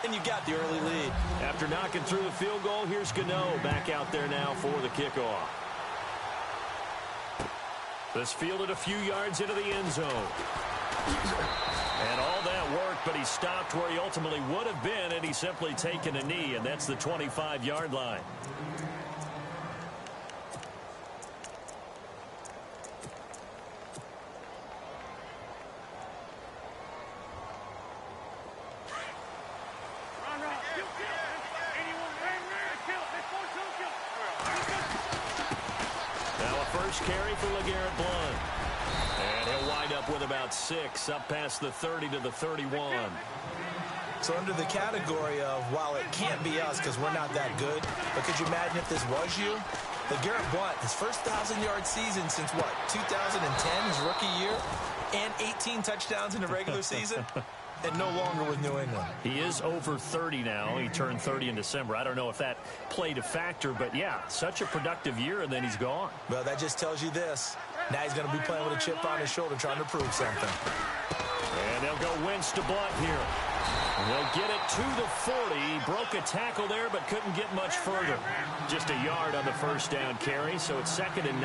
and you got the early lead. After knocking through the field goal, here's Gano back out there now for the kickoff. This fielded a few yards into the end zone. And all that work, but he stopped where he ultimately would have been, and he's simply taken a knee, and that's the 25-yard line. Carry for LeGarrette Blount. And he'll wind up with about 6 up past the 30 to the 31. So under the category of, while it can't be us because we're not that good, but could you imagine if this was you? LeGarrette Blount, his first 1,000-yard season since, what, 2010, his rookie year, and 18 touchdowns in the regular season? And no longer with New England. He is over 30 now. He turned 30 in December. I don't know if that played a factor, but yeah, such a productive year, and then he's gone. Well, that just tells you this. Now he's going to be playing with a chip on his shoulder, trying to prove something. And they'll go Wentz to Blount here. And they'll get it to the 40. He broke a tackle there, but couldn't get much further. Just a yard on the first down carry, so it's 2nd and 9.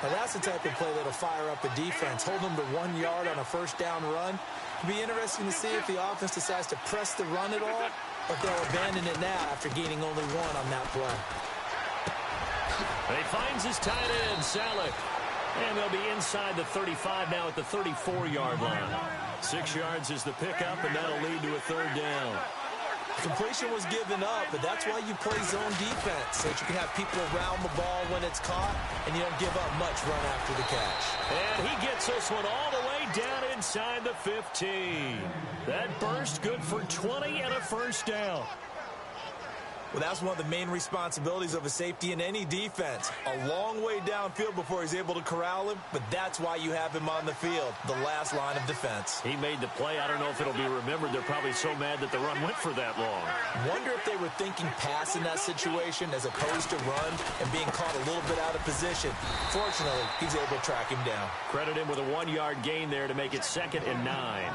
Now that's the type of play that'll fire up a defense. Hold them to 1 yard on a first down run. It'll be interesting to see if the offense decides to press the run at all, or if they'll abandon it now after gaining only 1 on that play. And he finds his tight end, Salek. And they'll be inside the 35 now at the 34-yard line. 6 yards is the pickup, and that'll lead to a 3rd down. Completion was given up, but that's why you play zone defense, so that you can have people around the ball when it's caught, and you don't give up much run after the catch. And he gets this one all the way down inside the 15. That burst good for 20 and a first down. Well, that's one of the main responsibilities of a safety in any defense. A long way downfield before he's able to corral him, but that's why you have him on the field, the last line of defense. He made the play. I don't know if it'll be remembered. They're probably so mad that the run went for that long. Wonder if they were thinking pass in that situation as opposed to run and being caught a little bit out of position. Fortunately, he's able to track him down. Credit him with a 1-yard gain there to make it 2nd and 9.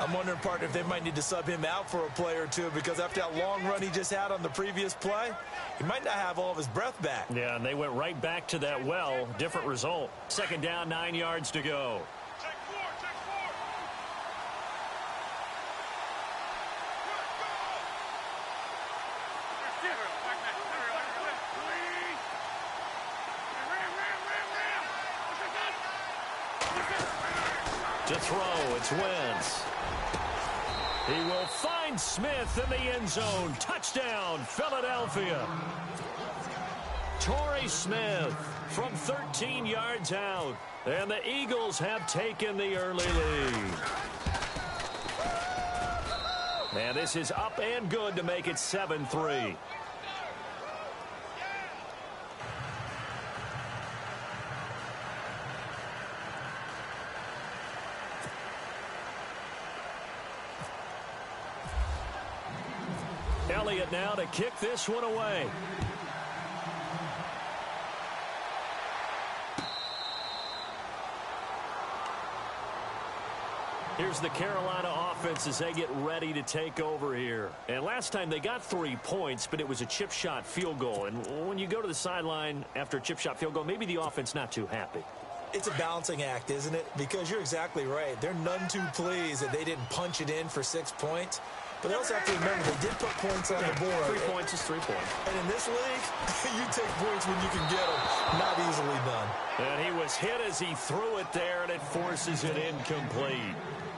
I'm wondering, partner, if they might need to sub him out for a play or two, because after that long run he just had on the previous play, he might not have all of his breath back. Yeah, and they went right back to that well. Different result. 2nd down, 9 yards to go. To throw, it's Wentz. He will find Smith in the end zone. Touchdown, Philadelphia. Torrey Smith from 13 yards out. And the Eagles have taken the early lead. And this is up and good to make it 7-3. Elliott now to kick this one away. Here's the Carolina offense as they get ready to take over here. And last time they got 3 points, but it was a chip shot field goal. And when you go to the sideline after a chip shot field goal, maybe the offense not too happy. It's a balancing act, isn't it? Because you're exactly right. They're none too pleased that they didn't punch it in for 6 points. But they also have to remember they did put points on the board. 3 points is 3 points. And in this league, you take points when you can get them. Not easily done. And he was hit as he threw it there, and it forces it incomplete.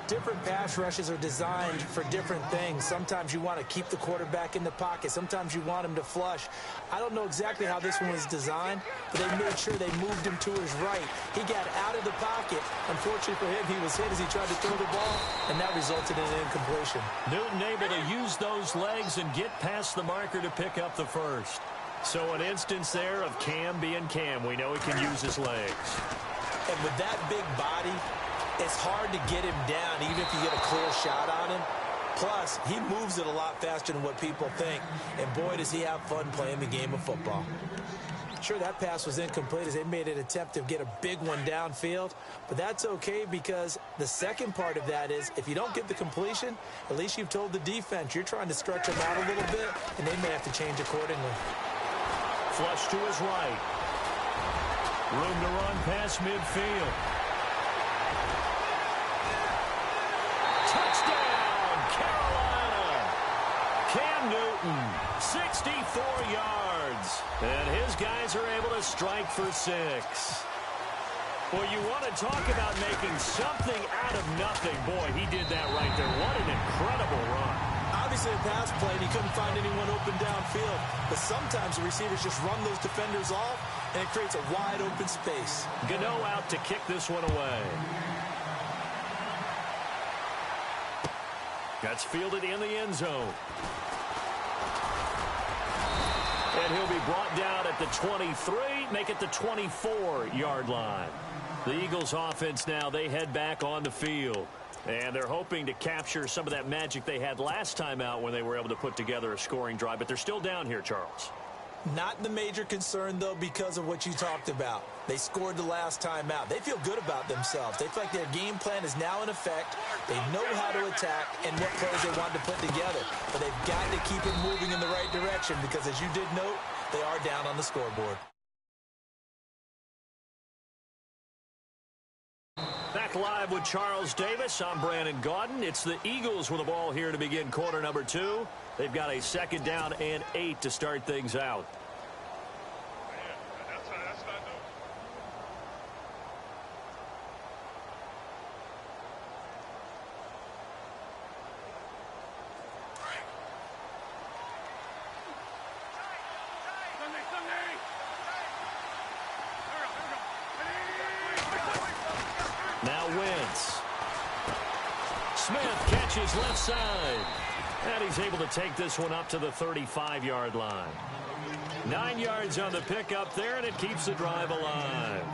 Different pass rushes are designed for different things. Sometimes you want to keep the quarterback in the pocket. Sometimes you want him to flush. I don't know exactly how this one was designed, but they made sure they moved him to his right. He got out of the pocket. Unfortunately for him, he was hit as he tried to throw the ball, and that resulted in an incompletion. Newton able to use those legs and get past the marker to pick up the first. So an instance there of Cam being Cam. We know he can use his legs. And with that big body, it's hard to get him down, even if you get a clear shot on him. Plus, he moves it a lot faster than what people think. And boy, does he have fun playing the game of football. Sure, that pass was incomplete as they made an attempt to get a big one downfield, but that's okay because the second part of that is if you don't get the completion, at least you've told the defense you're trying to stretch them out a little bit, and they may have to change accordingly. Flush to his right. Room to run past midfield. Touchdown, Carolina! Cam Newton, 64 yards. And his guys are able to strike for 6. Well, you want to talk about making something out of nothing. Boy, he did that right there. What an incredible run. Obviously, a pass play, and he couldn't find anyone open downfield. But sometimes the receivers just run those defenders off, and it creates a wide open space. Gano out to kick this one away. That's fielded in the end zone. And he'll be brought down at the 23, make it the 24-yard line. The Eagles offense now, they head back on the field. And they're hoping to capture some of that magic they had last time out when they were able to put together a scoring drive. But they're still down here, Charles. Not the major concern, though, because of what you talked about. They scored the last time out. They feel good about themselves. They feel like their game plan is now in effect. They know how to attack and what plays they want to put together. But they've got to keep it moving in the right direction because, as you did note, they are down on the scoreboard. Back live with Charles Davis. I'm Brandon Gaudin. It's the Eagles with the ball here to begin quarter number 2. They've got a 2nd down and 8 to start things out. Now Wentz. Smith catches left side. And he's able to take this one up to the 35-yard line. 9 yards on the pickup there, and it keeps the drive alive.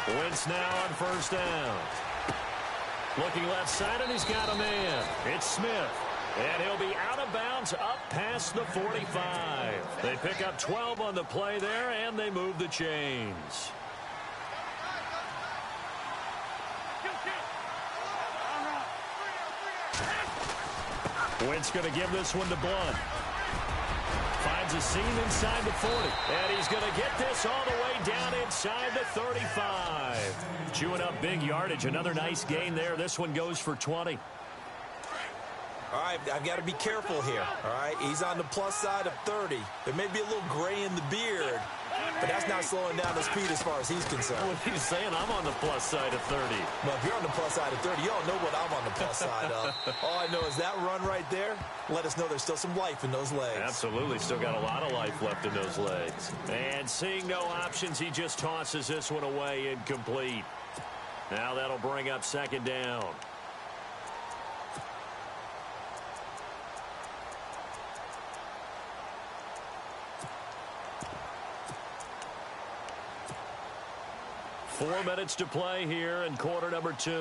Wentz now on 1st down. Looking left side, and he's got a man. It's Smith. And he'll be out of bounds up past the 45. They pick up 12 on the play there, and they move the chains. Wentz going to give this one to Blunt. Finds a seam inside the 40. And he's going to get this all the way down inside the 35. Chewing up big yardage. Another nice gain there. This one goes for 20. All right, I've got to be careful here, all right? He's on the plus side of 30. There may be a little gray in the beard, but that's not slowing down the speed as far as he's concerned. What he's saying, I'm on the plus side of 30. Well, if you're on the plus side of 30, you don't know what I'm on the plus side of. All I know is that run right there, let us know there's still some life in those legs. Absolutely, still got a lot of life left in those legs. And seeing no options, he just tosses this one away incomplete. Now that'll bring up 2nd down. Four minutes to play here in quarter number 2.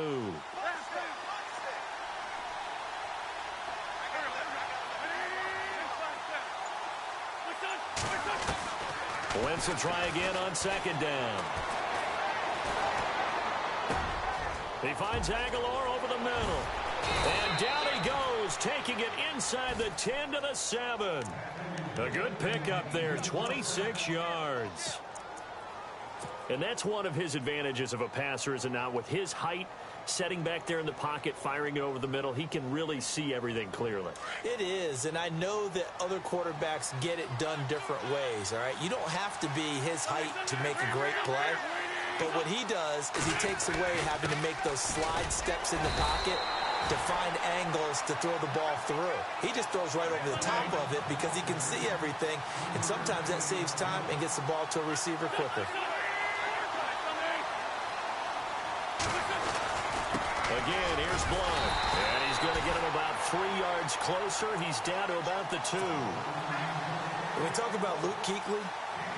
Wentz will try again on 2nd down. He finds Aguilar over the middle. And down he goes, taking it inside the 10 to the 7. A good pickup there, 26 yards. And that's one of his advantages of a passer, is it not? With his height, setting back there in the pocket, firing it over the middle, he can really see everything clearly. It is, and I know that other quarterbacks get it done different ways, all right? You don't have to be his height to make a great play. But what he does is he takes away having to make those slide steps in the pocket to find angles to throw the ball through. He just throws right over the top of it because he can see everything, and sometimes that saves time and gets the ball to a receiver quicker. Again, here's Blunt. And he's going to get him about 3 yards closer. He's down to about the 2. When we talk about Luke Kuechly,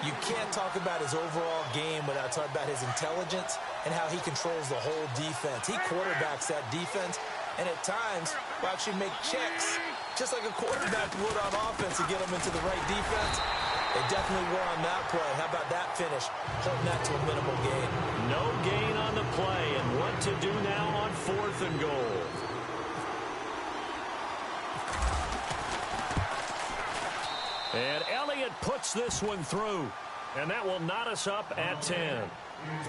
you can't talk about his overall game without talking about his intelligence and how he controls the whole defense. He quarterbacks that defense, and at times will actually make checks, just like a quarterback would on offense, to get them into the right defense. They definitely were on that play. How about that finish, holding that to a minimal gain? No gain on the play, and what to do now on 4th and goal. And Elliott puts this one through, and that will knot us up at 10.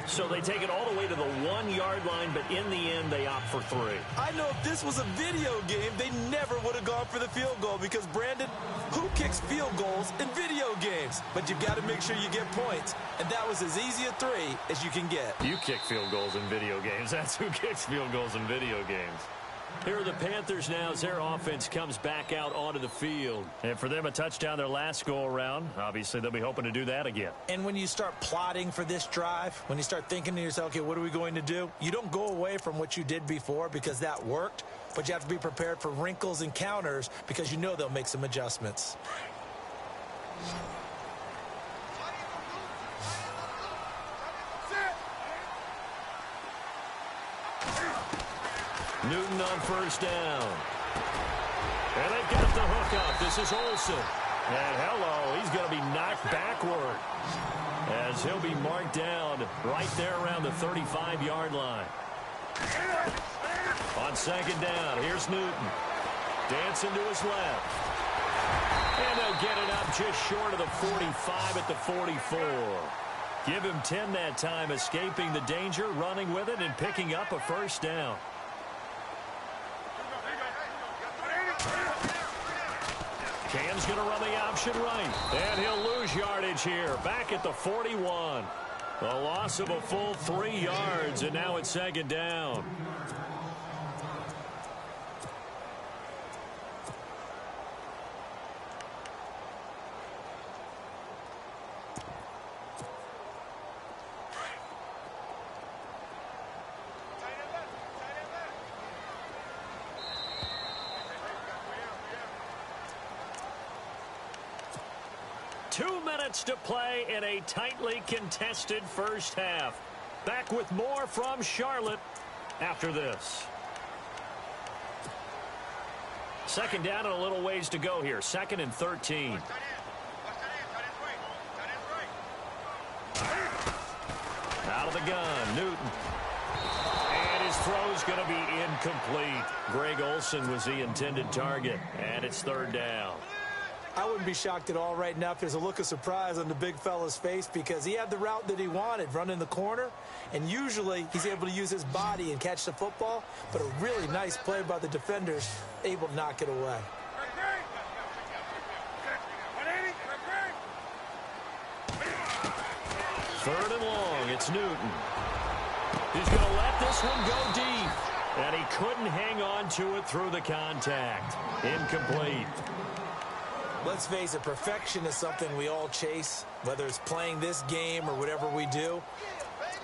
So they take it all the way to the 1-yard line, but in the end, they opt for 3. I know if this was a video game, they never would have gone for the field goal because, Brandon, who kicks field goals in video games? But you've got to make sure you get points, and that was as easy a 3 as you can get. You kick field goals in video games. That's who kicks field goals in video games. Here are the Panthers now as their offense comes back out onto the field. And for them, a touchdown their last go-around. Obviously, they'll be hoping to do that again. And when you start plotting for this drive, when you start thinking to yourself, okay, what are we going to do? You don't go away from what you did before because that worked, but you have to be prepared for wrinkles and counters because you know they'll make some adjustments. Newton on 1st down. And they've got the hook up. This is Olsen. And hello, he's going to be knocked backward as he'll be marked down right there around the 35-yard line. On 2nd down, here's Newton. Dancing to his left. And they'll get it up just short of the 45 at the 44. Give him 10 that time, escaping the danger, running with it, and picking up a 1st down. Cam's going to run the option right, and he'll lose yardage here, back at the 41. A loss of a full 3 yards, and now it's 2nd down. To play in a tightly contested first half. Back with more from Charlotte after this. 2nd down and a little ways to go here. 2nd and 13. Out of the gun, Newton. And his throw's going to be incomplete. Greg Olsen was the intended target, and it's 3rd down. I wouldn't be shocked at all right now if there's a look of surprise on the big fella's face because he had the route that he wanted, running the corner, and usually he's able to use his body and catch the football, but a really nice play by the defenders, able to knock it away. 3rd and long, it's Newton. He's going to let this one go deep, and he couldn't hang on to it through the contact. Incomplete. Let's face it, perfection is something we all chase, whether it's playing this game or whatever we do.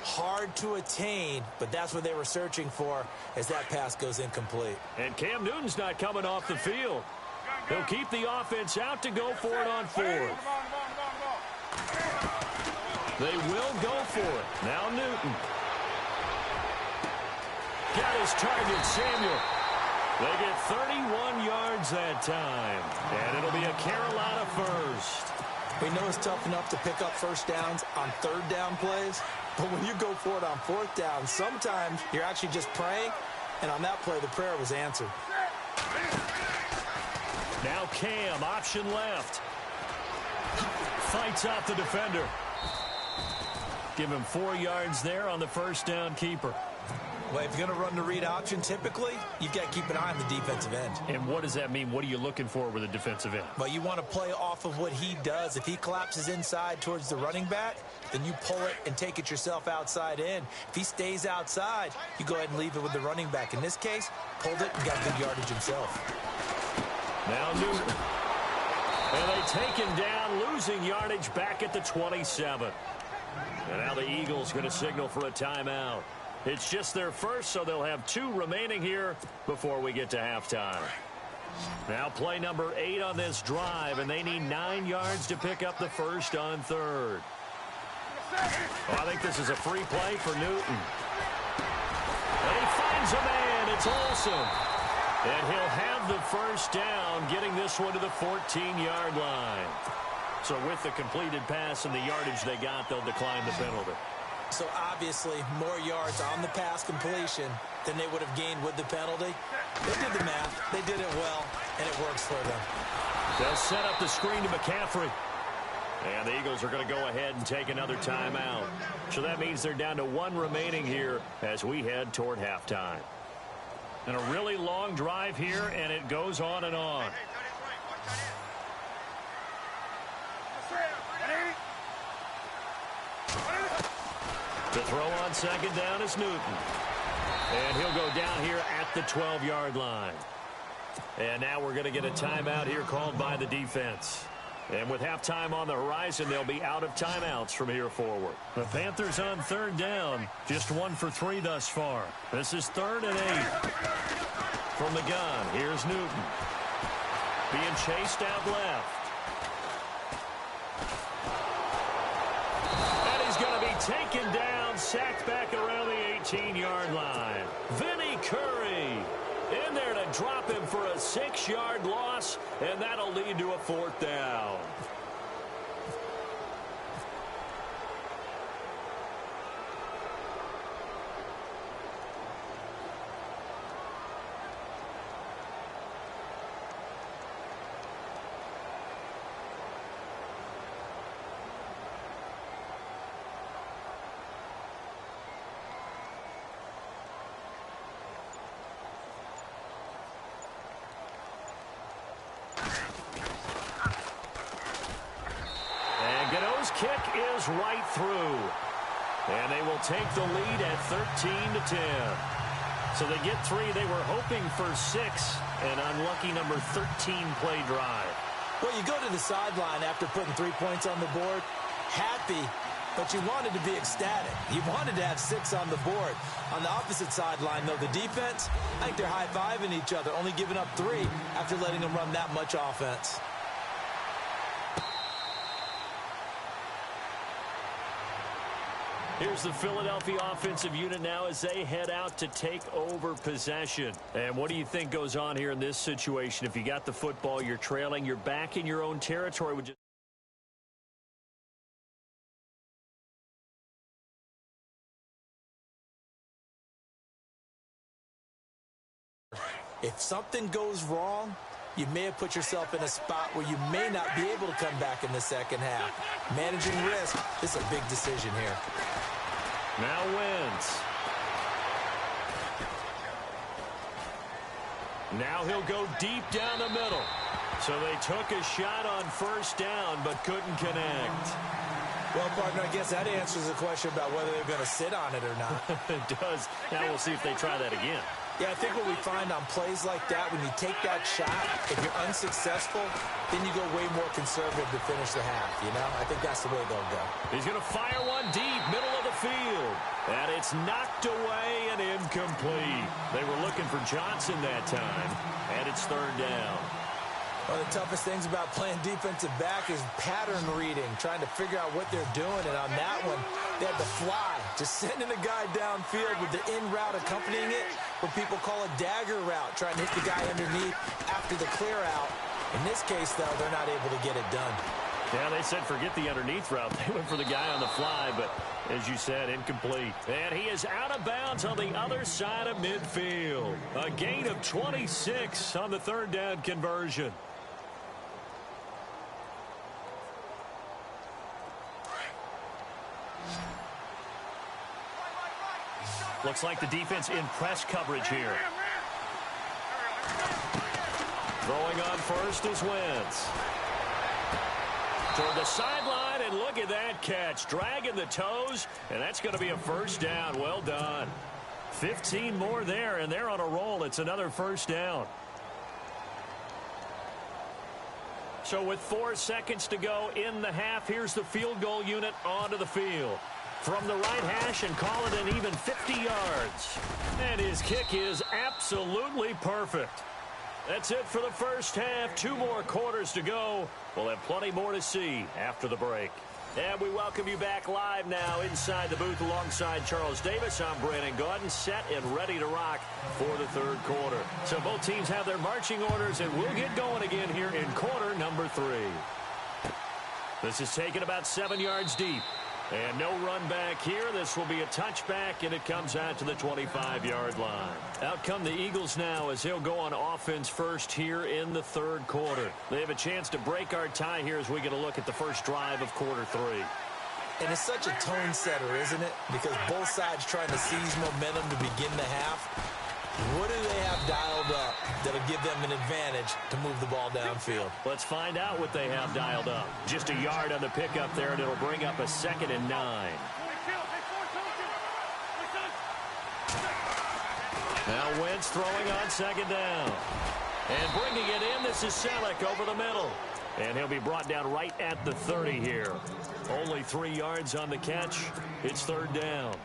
Hard to attain, but that's what they were searching for as that pass goes incomplete. And Cam Newton's not coming off the field. He'll keep the offense out to go for it on 4th. They will go for it. Now Newton. Got his target, Samuel. They get 31 yards that time, and it'll be a Carolina 1st. We know it's tough enough to pick up 1st downs on 3rd down plays, but when you go for it on 4th down, sometimes you're actually just praying, and on that play, the prayer was answered. Now Cam, option left. Fights off the defender. Give him 4 yards there on the 1st down keeper. Well, if you're going to run the read option, typically, you've got to keep an eye on the defensive end. And what does that mean? What are you looking for with a defensive end? Well, you want to play off of what he does. If he collapses inside towards the running back, then you pull it and take it yourself outside in. If he stays outside, you go ahead and leave it with the running back. In this case, pulled it and got good yardage himself. Now Newton. And they take him down, losing yardage back at the 27. And now the Eagles going to signal for a timeout. It's just their first, so they'll have 2 remaining here before we get to halftime. Now play number 8 on this drive, and they need 9 yards to pick up the first on 3rd. Well, I think this is a free play for Newton. And he finds a man. It's Olsen. And he'll have the first down, getting this one to the 14-yard line. So with the completed pass and the yardage they got, they'll decline the penalty. So obviously more yards on the pass completion than they would have gained with the penalty. They did the math. They did it well, and it works for them. They'll set up the screen to McCaffrey. And the Eagles are going to go ahead and take another timeout. So that means they're down to 1 remaining here as we head toward halftime. And a really long drive here, and it goes on and on. The throw on second down is Newton. And he'll go down here at the 12-yard line. And now we're going to get a timeout here called by the defense. And with halftime on the horizon, they'll be out of timeouts from here forward. The Panthers on 3rd down. Just 1 for 3 thus far. This is 3rd and 8. From the gun, here's Newton. Being chased out left. And he's going to be taken down, sacked back around the 18-yard line. Vinny Curry in there to drop him for a 6-yard loss, and that'll lead to a 4th down. Kick is right through. And they will take the lead at 13-10. So they get 3. They were hoping for 6. An unlucky number 13 play drive. Well, you go to the sideline after putting 3 points on the board, happy, but you wanted to be ecstatic. You wanted to have 6 on the board. On the opposite sideline, though, the defense, I think they're high-fiving each other, only giving up 3 after letting them run that much offense. Here's the Philadelphia offensive unit now as they head out to take over possession. And what do you think goes on here in this situation? If you got the football, you're trailing, you're back in your own territory. If something goes wrong, you may have put yourself in a spot where you may not be able to come back in the second half. Managing risk is a big decision here. Now Wentz. Now he'll go deep down the middle. So they took a shot on first down but couldn't connect. Well, partner, I guess that answers the question about whether they're going to sit on it or not. It does. Now we'll see if they try that again. Yeah, I think what we find on plays like that, when you take that shot, if you're unsuccessful, then you go way more conservative to finish the half, you know? I think that's the way they'll go. He's going to fire one deep, middle of the field. And it's knocked away and incomplete. They were looking for Johnson that time, and it's 3rd down. One of the toughest things about playing defensive back is pattern reading, trying to figure out what they're doing. And on that one, they had to fly, just sending a guy downfield with the in route accompanying it, what people call a dagger route, trying to hit the guy underneath after the clear out. In this case, though, they're not able to get it done. Yeah, they said forget the underneath route. They went for the guy on the fly, but as you said, incomplete. And he is out of bounds on the other side of midfield. A gain of 26 on the 3rd down conversion. Looks like the defense in press coverage here. Throwing on first is Wentz. Toward the sideline, and look at that catch. Dragging the toes, and that's going to be a first down. Well done. 15 more there, and they're on a roll. It's another first down. So with 4 seconds to go in the half, here's the field goal unit onto the field. from the right hash and call it an even 50 yards. And his kick is absolutely perfect. That's it for the first half. 2 more quarters to go. We'll have plenty more to see after the break. And we welcome you back live now inside the booth alongside Charles Davis. I'm Brandon Gaudin, set and ready to rock for the third quarter. So both teams have their marching orders, and we'll get going again here in quarter number 3. This is taken about 7 yards deep. And no run back here. This will be a touchback, and it comes out to the 25-yard line. Out come the Eagles now as they'll go on offense first here in the third quarter. They have a chance to break our tie here as we get a look at the first drive of quarter 3. And it's such a tone setter, isn't it? Because both sides trying to seize momentum to begin the half. What do they have dialed up that'll give them an advantage to move the ball downfield? Let's find out what they have dialed up. Just a yard on the pickup there, and it'll bring up a 2nd and 9. Now Wentz throwing on 2nd down. And bringing it in, this is Selleck over the middle. And he'll be brought down right at the 30 here. Only 3 yards on the catch. It's 3rd down.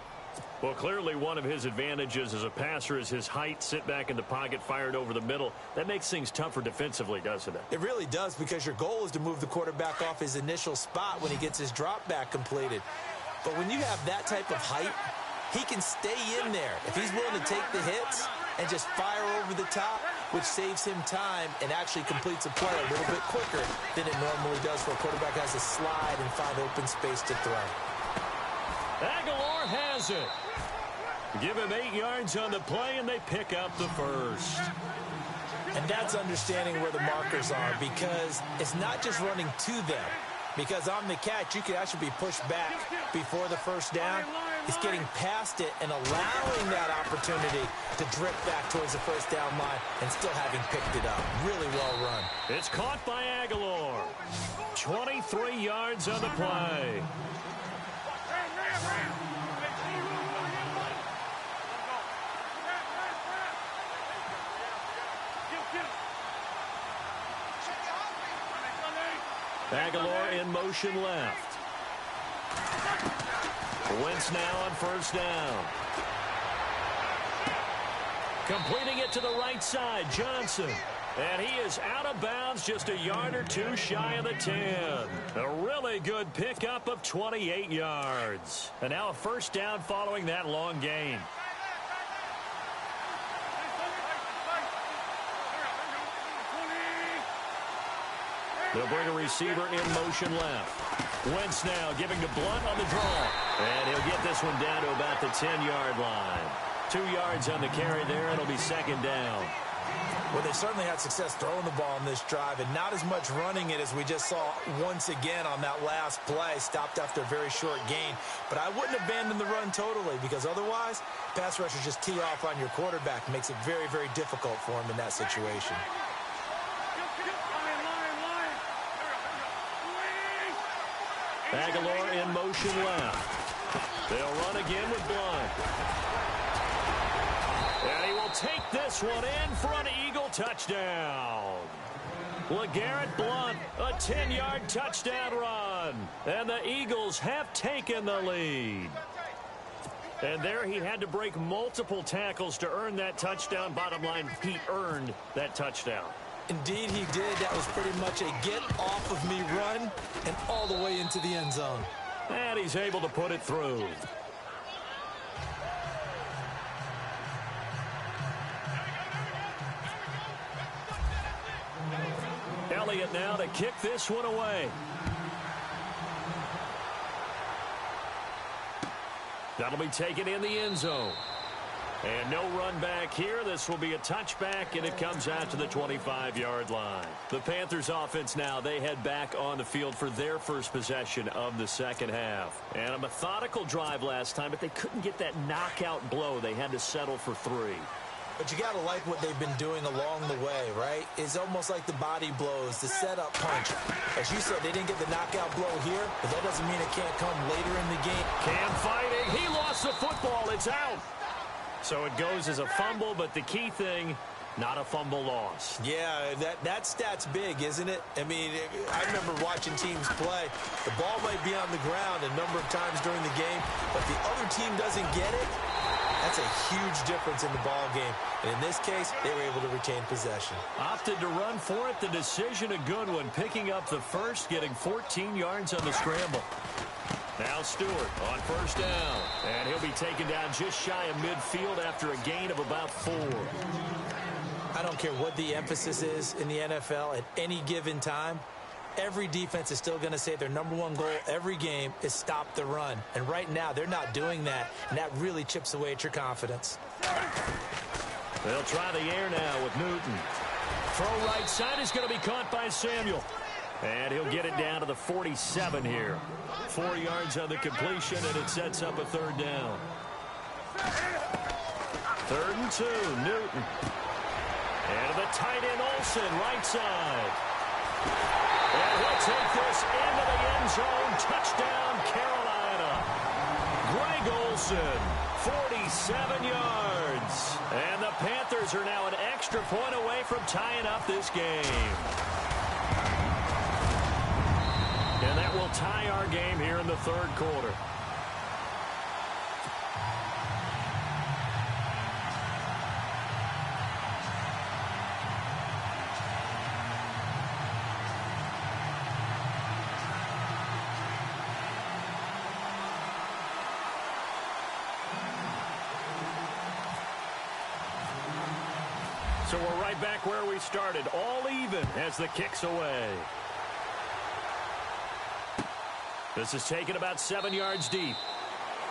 Well, clearly one of his advantages as a passer is his height, sit back in the pocket, fired over the middle. That makes things tougher defensively, doesn't it? It really does, because your goal is to move the quarterback off his initial spot when he gets his drop back completed. But when you have that type of height, he can stay in there. If he's willing to take the hits and just fire over the top, which saves him time and actually completes a play a little bit quicker than it normally does, where a quarterback has to slide and find open space to throw. Aguilar has it. Give him 8 yards on the play, and they pick up the first. And that's understanding where the markers are, because it's not just running to them. Because on the catch, you could actually be pushed back before the first down. It's getting past it and allowing that opportunity to drip back towards the first down line and still having picked it up. Really well run. It's caught by Aguilar. 23 yards on the play. Aguilar in motion left. Wentz now on 1st down. Completing it to the right side, Johnson. And he is out of bounds, just a yard or 2 shy of the 10. A really good pickup of 28 yards. And now a 1st down following that long gain. They'll bring a receiver in motion left. Wentz now giving to Blunt on the draw. And he'll get this one down to about the 10-yard line. 2 yards on the carry there, and it'll be 2nd down. Well, they certainly had success throwing the ball in this drive, and not as much running it as we just saw once again on that last play. Stopped after a very short gain. But I wouldn't abandon the run totally, because otherwise, pass rushers just tee off on your quarterback. Makes it very, very difficult for him in that situation. Aguilar in motion left. They'll run again with Blunt. And he will take this one in for an Eagle touchdown. LeGarrette Blunt, a 10-yard touchdown run. And the Eagles have taken the lead. And there he had to break multiple tackles to earn that touchdown. Bottom line, he earned that touchdown. Indeed he did. That was pretty much a get-off-of-me run and all the way into the end zone. And he's able to put it through. Elliott now to kick this one away. That'll be taken in the end zone. And no run back here. This will be a touchback, and it comes out to the 25-yard line. The Panthers offense now, they head back on the field for their first possession of the second half. And a methodical drive last time, but they couldn't get that knockout blow. They had to settle for 3. But you got to like what they've been doing along the way, right? It's almost like the body blows, the setup punch. As you said, they didn't get the knockout blow here, but that doesn't mean it can't come later in the game. Cam fighting. He lost the football. It's out. So it goes as a fumble, but the key thing, not a fumble loss. Yeah, that stat's big, isn't it? I mean, I remember watching teams play. The ball might be on the ground a number of times during the game, but the other team doesn't get it. That's a huge difference in the ball game. And in this case, they were able to retain possession. Opted to run for it. The decision a good one, picking up the first, getting 14 yards on the scramble. Now Stewart on first down. And he'll be taken down just shy of midfield after a gain of about 4. I don't care what the emphasis is in the NFL at any given time. Every defense is still going to say their number one goal every game is stop the run. And right now, they're not doing that, and that really chips away at your confidence. They'll try the air now with Newton. Throw right side is going to be caught by Samuel. And he'll get it down to the 47 here. 4 yards on the completion, and it sets up a third down. 3rd and 2, Newton. And the tight end Olsen, right side. And he'll take this into the end zone. Touchdown, Carolina. Greg Olsen, 47 yards. And the Panthers are now an extra point away from tying up this game. And that will tie our game here in the 3rd quarter. So we're right back where we started, all even as the kick's away. This is taken about 7 yards deep.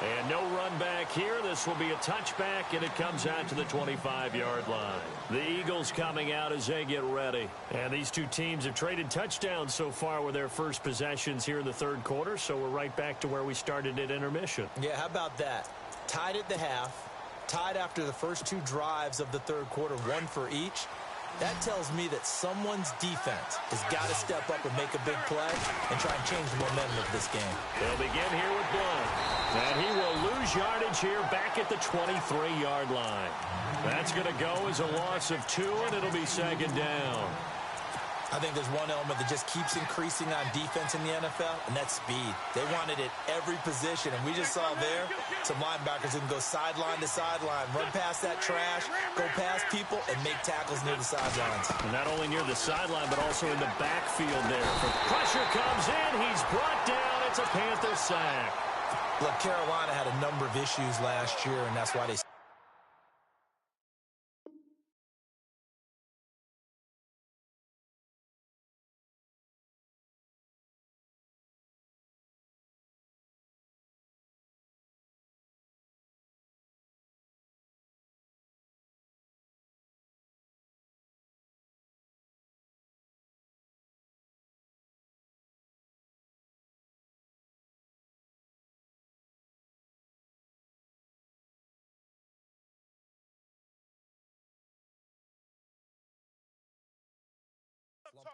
And no run back here. This will be a touchback, and it comes out to the 25-yard line. The Eagles coming out as they get ready. And these two teams have traded touchdowns so far with their first possessions here in the 3rd quarter, so we're right back to where we started at intermission. Yeah, how about that? Tied at the half. Tied after the first 2 drives of the 3rd quarter, 1 for each. That tells me that someone's defense has got to step up and make a big play and try and change the momentum of this game. They'll begin here with Blunt. And he will lose yardage here back at the 23-yard line. That's going to go as a loss of 2, and it'll be 2nd down. I think there's one element that just keeps increasing on defense in the NFL, and that's speed. They want it at every position, and we just saw there some linebackers who can go sideline to sideline, run past that trash, go past people, and make tackles near the sidelines. And not only near the sideline, but also in the backfield there. Pressure comes in. He's brought down. It's a Panther sack. Look, Carolina had a number of issues last year, and that's why they...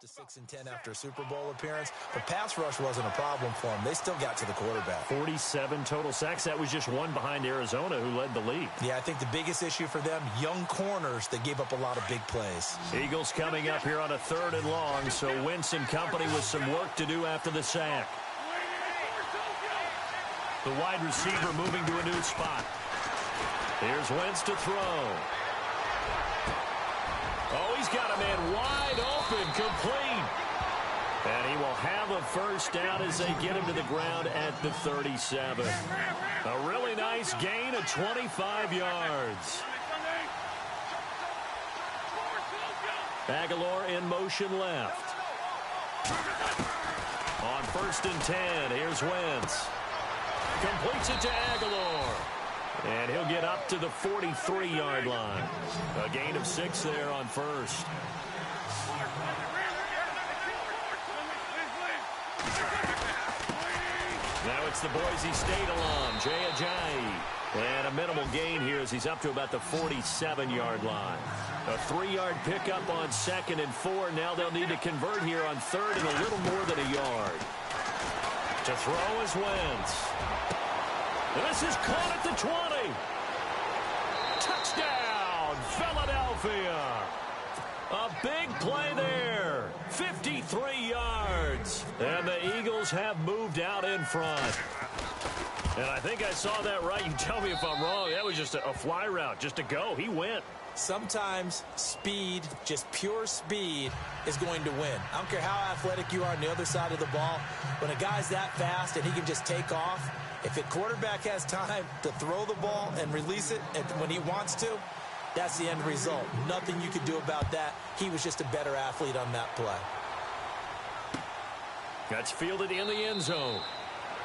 Slumped to 6-10 after a Super Bowl appearance, but pass rush wasn't a problem for them. They still got to the quarterback. 47 total sacks. That was just 1 behind Arizona, who led the league. Yeah, I think the biggest issue for them, young corners that gave up a lot of big plays. Eagles coming up here on a 3rd and long, so Wentz and company with some work to do after the sack. The wide receiver moving to a new spot. Here's Wentz to throw. Oh, he's got a man wide open, complete. And he will have a first down as they get him to the ground at the 37. A really nice gain of 25 yards. Aguilar in motion left. On 1st and 10, here's Wentz. Completes it to Aguilar. And he'll get up to the 43-yard line. A gain of 6 there on 1st. Now it's the Boise State alum, Jay Ajayi. And a minimal gain here as he's up to about the 47-yard line. A 3-yard pickup on 2nd and 4. Now they'll need to convert here on 3rd and a little more than a yard. To throw is Wentz. And this is caught at the 20. Touchdown, Philadelphia. A big play there. 53 yards. And the Eagles have moved out in front. And I think I saw that right. You tell me if I'm wrong. That was just a fly route, just to go. He went. Sometimes speed, just pure speed, is going to win. I don't care how athletic you are on the other side of the ball. When a guy's that fast and he can just take off, if a quarterback has time to throw the ball and release it when he wants to, that's the end result. Nothing you could do about that. He was just a better athlete on that play. That's fielded in the end zone.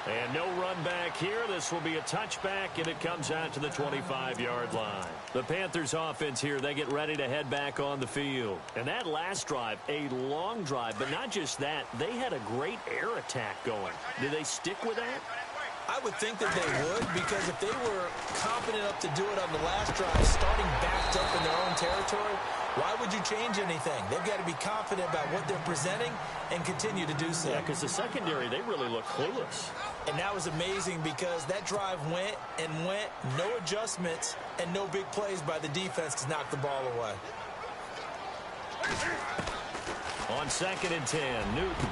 And no run back here. This will be a touchback, and it comes out to the 25-yard line. The Panthers offense here, they get ready to head back on the field. And that last drive, a long drive, but not just that. They had a great air attack going. Did they stick with that? I would think that they would, because if they were confident enough to do it on the last drive, starting backed up in their own territory, why would you change anything? They've got to be confident about what they're presenting and continue to do so. Yeah, because the secondary, they really look clueless. And that was amazing because that drive went and went, no adjustments, and no big plays by the defense to knock the ball away. On 2nd and 10, Newton.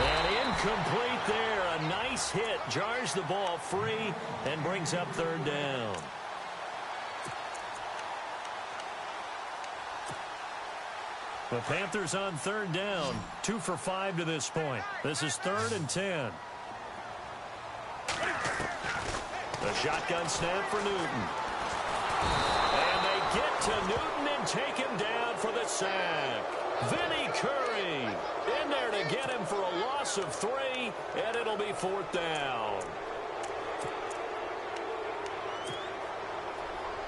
And incomplete there. A nice hit. Jars the ball free and brings up 3rd down. The Panthers on 3rd down. 2 for 5 to this point. This is 3rd and 10. The shotgun snap for Newton. And they get to Newton and take him down for the sack. Vinny Curry in there to get him for a loss of 3, and it'll be 4th down.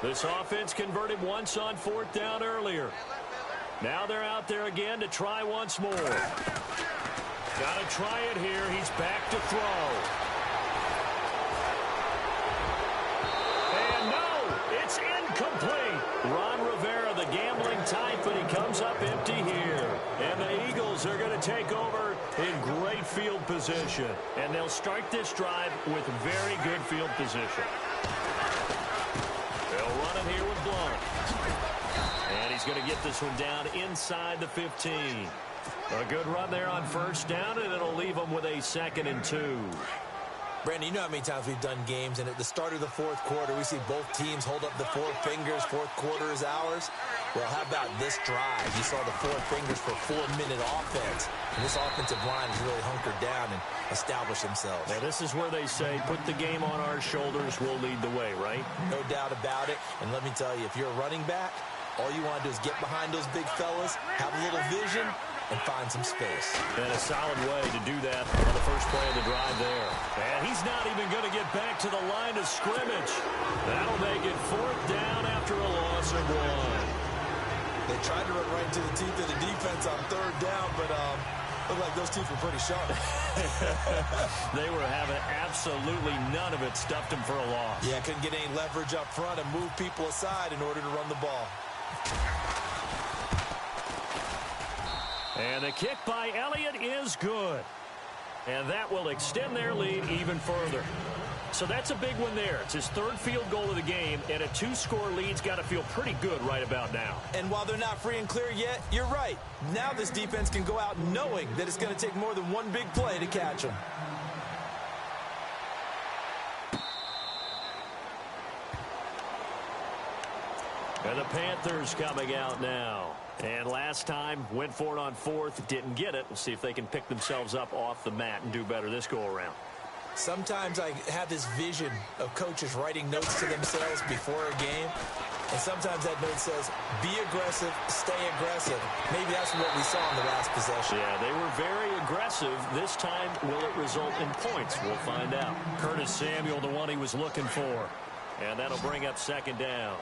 This offense converted once on 4th down earlier. Now they're out there again to try once more. Got to try it here. He's back to throw. And no, it's incomplete. Ron Rivera, the gambling type, but he comes up empty here. And the Eagles are going to take over in great field position. And they'll start this drive with very good field position. They'll run it here with Blunt. And he's going to get this one down inside the 15. A good run there on 1st down, and it'll leave them with a 2nd and 2. Brandon, you know how many times we've done games, and at the start of the 4th quarter, we see both teams hold up the 4 fingers, 4th quarter is ours. Well, how about this drive? You saw the 4 fingers for 4-minute offense, and this offensive line has really hunkered down and established themselves. Now, this is where they say, put the game on our shoulders, we'll lead the way, right? No doubt about it, and let me tell you, if you're a running back, all you want to do is get behind those big fellas, have a little vision, and find some space. And a solid way to do that on the first play of the drive there. And he's not even going to get back to the line of scrimmage. That'll make it 4th down after a loss of 1. They tried to run right into the teeth of the defense on 3rd down, but looked like those teeth were pretty sharp. They were having absolutely none of it, stuffed him for a loss. Yeah, couldn't get any leverage up front and move people aside in order to run the ball. And the kick by Elliott is good. And that will extend their lead even further. So that's a big one there. It's his 3rd field goal of the game, and a 2-score lead's got to feel pretty good right about now. And while they're not free and clear yet, you're right. Now this defense can go out knowing that it's going to take more than one big play to catch them. And the Panthers coming out now. And last time, went for it on 4th, didn't get it. We'll see if they can pick themselves up off the mat and do better this go-around. Sometimes I have this vision of coaches writing notes to themselves before a game. And sometimes that note says, be aggressive, stay aggressive. Maybe that's what we saw in the last possession. Yeah, they were very aggressive. This time, will it result in points? We'll find out. Curtis Samuel, the one he was looking for. And that'll bring up 2nd down.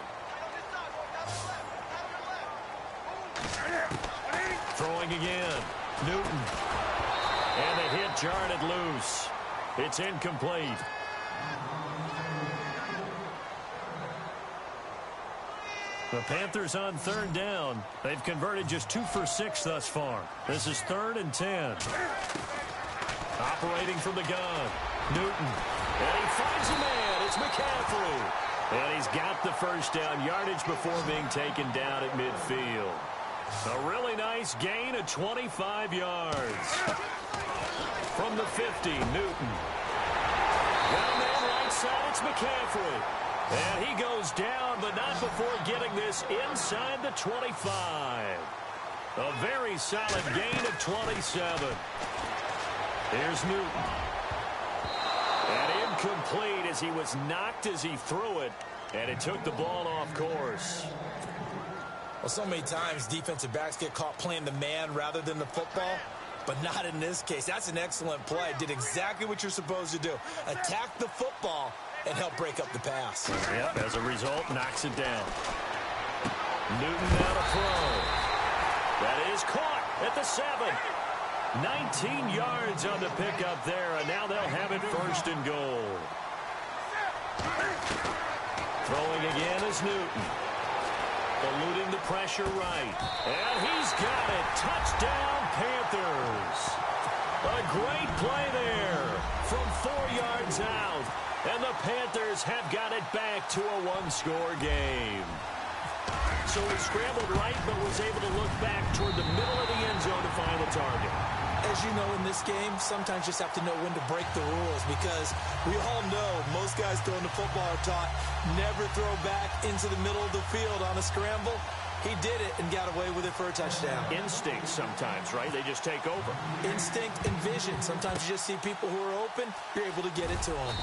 Throwing again. Newton. And the hit jarred it loose. It's incomplete. The Panthers on 3rd down. They've converted just 2 for 6 thus far. This is 3rd and 10. Operating from the gun. Newton. And he finds a man. It's McCaffrey. And he's got the 1st down, yardage before being taken down at midfield. A really nice gain of 25 yards. From the 50, Newton. Down there right side, it's McCaffrey. And he goes down, but not before getting this inside the 25. A very solid gain of 27. Here's Newton. And incomplete as he was knocked as he threw it. And it took the ball off course. Well, so many times defensive backs get caught playing the man rather than the football, but not in this case. That's an excellent play. Did exactly what you're supposed to do. Attack the football and help break up the pass. Yep, as a result, knocks it down. Newton now to throw. That is caught at the 7. 19 yards on the pickup there, and now they'll have it 1st and goal. Throwing again is Newton. Eluding the pressure right. And he's got it. Touchdown, Panthers. A great play there from 4 yards out. And the Panthers have got it back to a one-score game. So he scrambled right, but was able to look back toward the middle of the end zone to find the target. As you know, in this game, sometimes you just have to know when to break the rules, because we all know most guys throwing the football are taught never throw back into the middle of the field on a scramble. He did it and got away with it for a touchdown. Instinct sometimes, right? They just take over. Instinct and vision. Sometimes you just see people who are open, you're able to get it to them.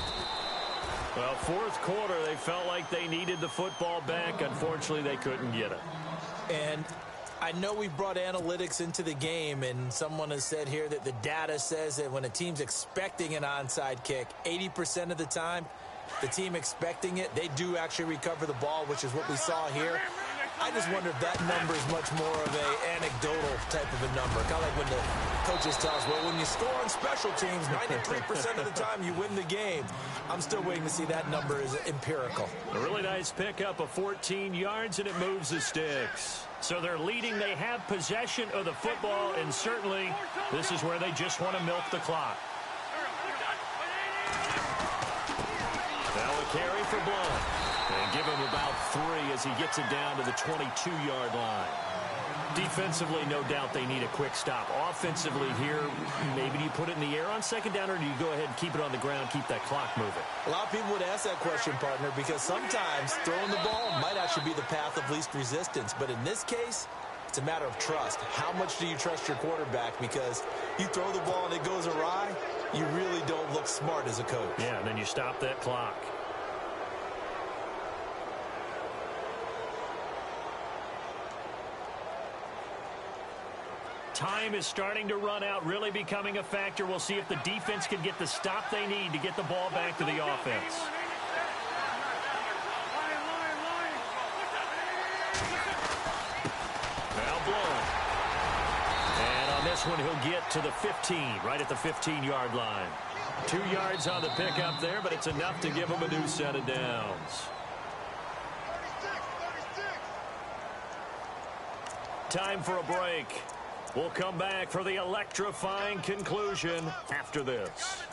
Well, 4th quarter, they felt like they needed the football back. Unfortunately, they couldn't get it. And I know we brought analytics into the game, and someone has said here that the data says that when a team's expecting an onside kick, 80% of the time, the team expecting it, they do actually recover the ball, which is what we saw here. I just wonder if that number is much more of an anecdotal type of a number. Kind of like when the coaches tell us, well, when you score on special teams, 93% of the time you win the game. I'm still waiting to see that number is empirical. A really nice pickup of 14 yards, and it moves the sticks. So they're leading. They have possession of the football, and certainly this is where they just want to milk the clock. Now a carry for Blunt. And give him about 3 as he gets it down to the 22-yard line. Defensively, no doubt they need a quick stop. Offensively here, maybe do you put it in the air on 2nd down, or do you go ahead and keep it on the ground, keep that clock moving? A lot of people would ask that question, partner, because sometimes throwing the ball might actually be the path of least resistance. But in this case, it's a matter of trust. How much do you trust your quarterback? Because you throw the ball and it goes awry, you really don't look smart as a coach. Yeah, and then you stop that clock. Time is starting to run out, really becoming a factor. We'll see if the defense can get the stop they need to get the ball back to the offense. Now Blunt. And on this one, he'll get to the 15, right at the 15-yard line. 2 yards on the pickup there, but it's enough to give him a new set of downs. Time for a break. We'll come back for the electrifying conclusion after this.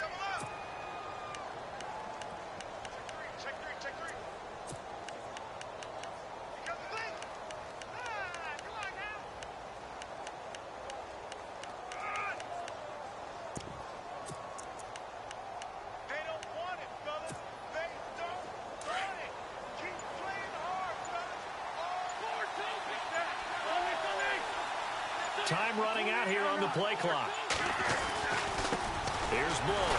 Time running out here on the play clock. Here's Bull.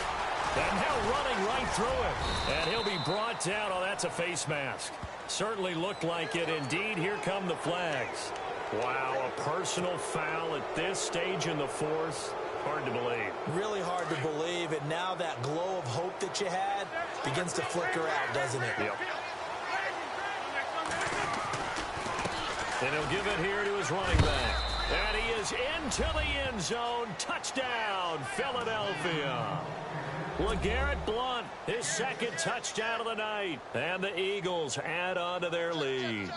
And now running right through it. And he'll be brought down. Oh, that's a face mask. Certainly looked like it. Indeed, here come the flags. Wow, a personal foul at this stage in the 4th. Hard to believe. Really hard to believe. And now that glow of hope that you had begins to flicker out, doesn't it? Yep. And he'll give it here to his running back. And he is into the end zone. Touchdown, Philadelphia. LeGarrette Blount, his 2nd touchdown of the night. And the Eagles add on to their lead.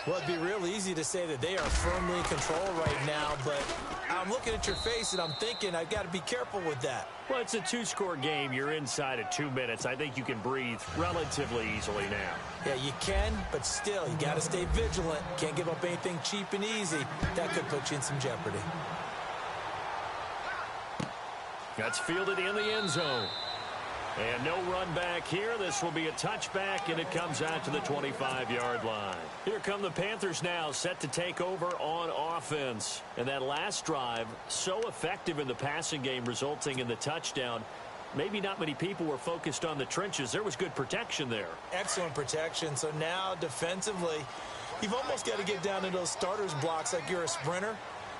Well, it'd be real easy to say that they are firmly in control right now, but I'm looking at your face and I'm thinking I've got to be careful with that. Well, it's a two-score game. You're inside of 2 minutes. I think you can breathe relatively easily now. Yeah, you can, but still, you got to stay vigilant. Can't give up anything cheap and easy. That could put you in some jeopardy. That's fielded in the end zone. And no run back here. This will be a touchback, and it comes out to the 25-yard line. Here come the Panthers now, set to take over on offense. And that last drive, so effective in the passing game, resulting in the touchdown. Maybe not many people were focused on the trenches. There was good protection there. Excellent protection. So now, defensively, you've almost got to get down in those starters blocks like you're a sprinter.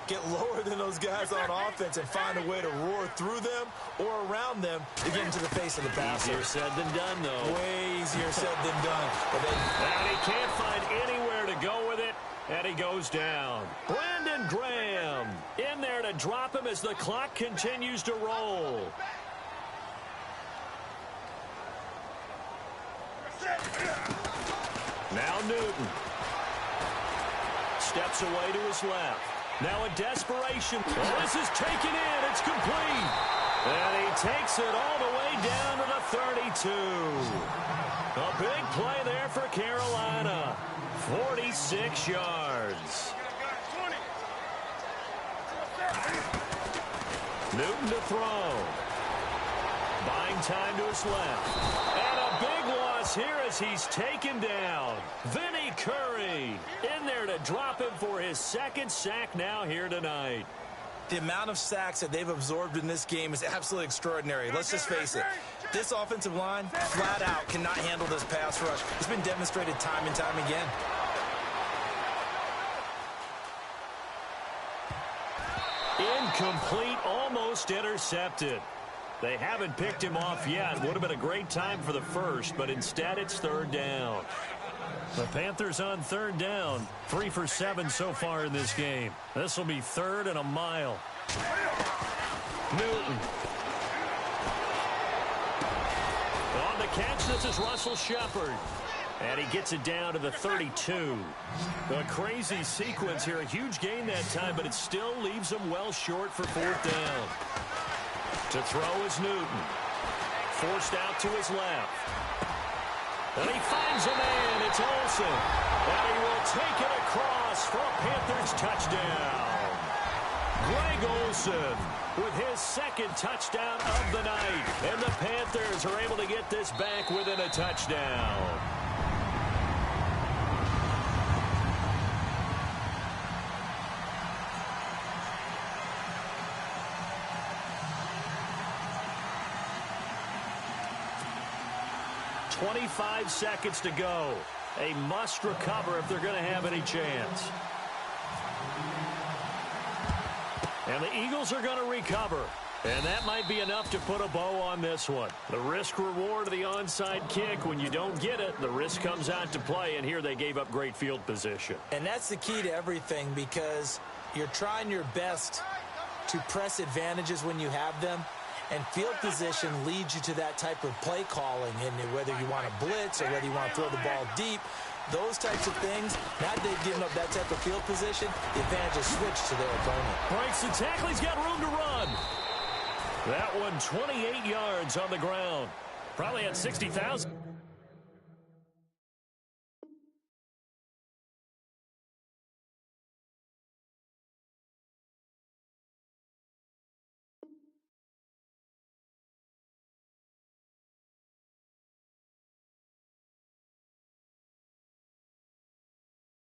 Get lower than those guys on offense and find a way to roar through them or around them to get into the face of the passer. Easier said than done, though. Way easier said than done. And he can't find anywhere to go with it, and he goes down. Brandon Graham in there to drop him as the clock continues to roll. Now Newton steps away to his left. Now a desperation. Oh, this is taken in. It's complete. And he takes it all the way down to the 32. A big play there for Carolina. 46 yards. Newton to throw. Buying time to his left. And a big loss here as he's taken down. Vinny Curry in there to drop him for his second sack now here tonight. The amount of sacks that they've absorbed in this game is absolutely extraordinary. Let's just face it. This offensive line, flat out, cannot handle this pass rush. It's been demonstrated time and time again. Incomplete, almost intercepted. They haven't picked him off yet. Would have been a great time for the first, but instead it's third down. The Panthers on third down. 3 for 7 so far in this game. This will be third and a mile. Newton. On the catch, this is Russell Shepard. And he gets it down to the 32. A crazy sequence here. A huge gain that time, but it still leaves him well short for fourth down. To throw is Newton. Forced out to his left. And he finds a man. It's Olsen. And he will take it across for a Panthers touchdown. Greg Olsen with his second touchdown of the night. And the Panthers are able to get this back within a touchdown. .25 seconds to go. A must recover if they're going to have any chance. And the Eagles are going to recover. And that might be enough to put a bow on this one. The risk-reward of the onside kick, when you don't get it, the risk comes out to play, and here they gave up great field position. And that's the key to everything, because you're trying your best to press advantages when you have them. And field position leads you to that type of play calling. And whether you want to blitz or whether you want to throw the ball deep, those types of things, now they've given up that type of field position, the advantage is switched to their opponent. Breaks the tackle. He's got room to run. That one 28 yards on the ground. Probably had 60,000.